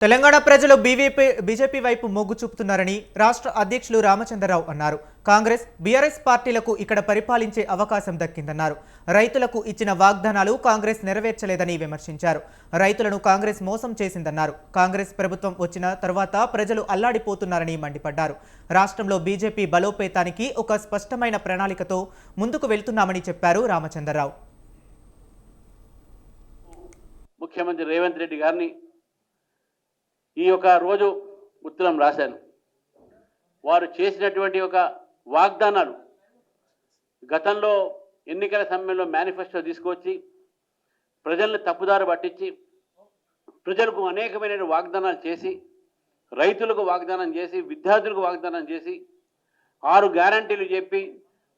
తెలంగాణ ప్రజలు బీజేపీ వైపు మొగ్గు చూపుతున్నారని రాష్ట్ర అధ్యక్షులు రామచంద్రరావు అన్నారు. కాంగ్రెస్ బీఆర్ఎస్ పార్టీలకు ఇక్కడ పరిపాలించే అవకాశం దక్కిందన్నారు. రైతులకు ఇచ్చిన వాగ్దానాలు కాంగ్రెస్ నెరవేర్చలేదని విమర్శించారు. రైతులను కాంగ్రెస్ మోసం చేసిందన్నారు. కాంగ్రెస్ ప్రభుత్వం వచ్చిన తర్వాత ప్రజలు అల్లాడిపోతున్నారని మండిపడ్డారు. రాష్ట్రంలో బీజేపీ బలోపేతానికి ఒక స్పష్టమైన ప్రణాళికతో ముందుకు వెళ్తున్నామని చెప్పారు రామచంద్రరావు. ముఖ్యమంత్రి రేవంత్ రెడ్డి గారిని ఈ యొక్క రోజు ఉత్తరం రాశాను. వారు చేసినటువంటి ఒక వాగ్దానాలు గతంలో ఎన్నికల సమయంలో మేనిఫెస్టో తీసుకొచ్చి ప్రజలను తప్పుదారి పట్టించి ప్రజలకు అనేకమైన వాగ్దానాలు చేసి రైతులకు వాగ్దానం చేసి విద్యార్థులకు వాగ్దానం చేసి 6 గ్యారంటీలు చెప్పి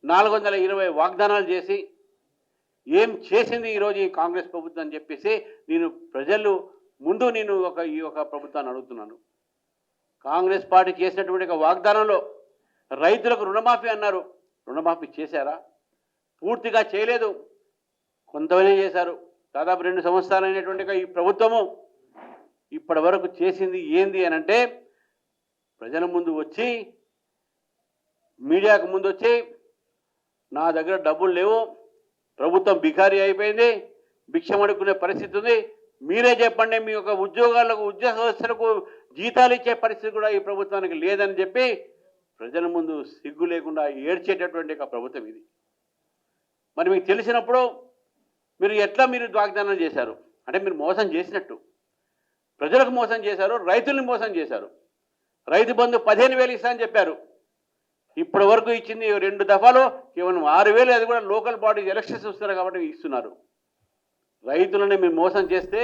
420 వాగ్దానాలు చేసి ఏం చేసింది ఈరోజు ఈ కాంగ్రెస్ ప్రభుత్వం అని చెప్పేసి నేను ప్రజలు ముందు నేను ఈ ప్రభుత్వాన్ని అడుగుతున్నాను. కాంగ్రెస్ పార్టీ చేసినటువంటి ఒక వాగ్దానంలో రైతులకు రుణమాఫీ అన్నారు. రుణమాఫీ చేశారా? పూర్తిగా చేయలేదు, కొంతమంది చేశారు. దాదాపు 2 సంవత్సరాలు అయినటువంటి ఈ ప్రభుత్వము ఇప్పటి వరకు చేసింది ఏంది అని అంటే, ప్రజల ముందు వచ్చి మీడియాకు ముందు వచ్చి నా దగ్గర డబ్బులు లేవు, ప్రభుత్వం బికారీ అయిపోయింది, భిక్షం అడుక్కునే పరిస్థితి ఉంది, మీరే చెప్పండి, మీ యొక్క ఉద్యోగస్తులకు జీతాలు ఇచ్చే పరిస్థితి కూడా ఈ ప్రభుత్వానికి లేదని చెప్పి ప్రజల ముందు సిగ్గు లేకుండా ఏడ్చేటటువంటి ఒక ప్రభుత్వం ఇది. మరి మీకు తెలిసినప్పుడు మీరు వాగ్దానాలు చేశారు అంటే మీరు మోసం చేసినట్టు. ప్రజలకు మోసం చేశారు, రైతుల్ని మోసం చేశారు. రైతు బంధు 15,000 ఇస్తా అని చెప్పారు. ఇప్పటి వరకు ఇచ్చింది 2 దఫాలు కేవలం 6,000. అది కూడా లోకల్ బాడీ ఎలక్షన్స్ వస్తున్నారు కాబట్టి ఇస్తున్నారు. రైతులని మీరు మోసం చేస్తే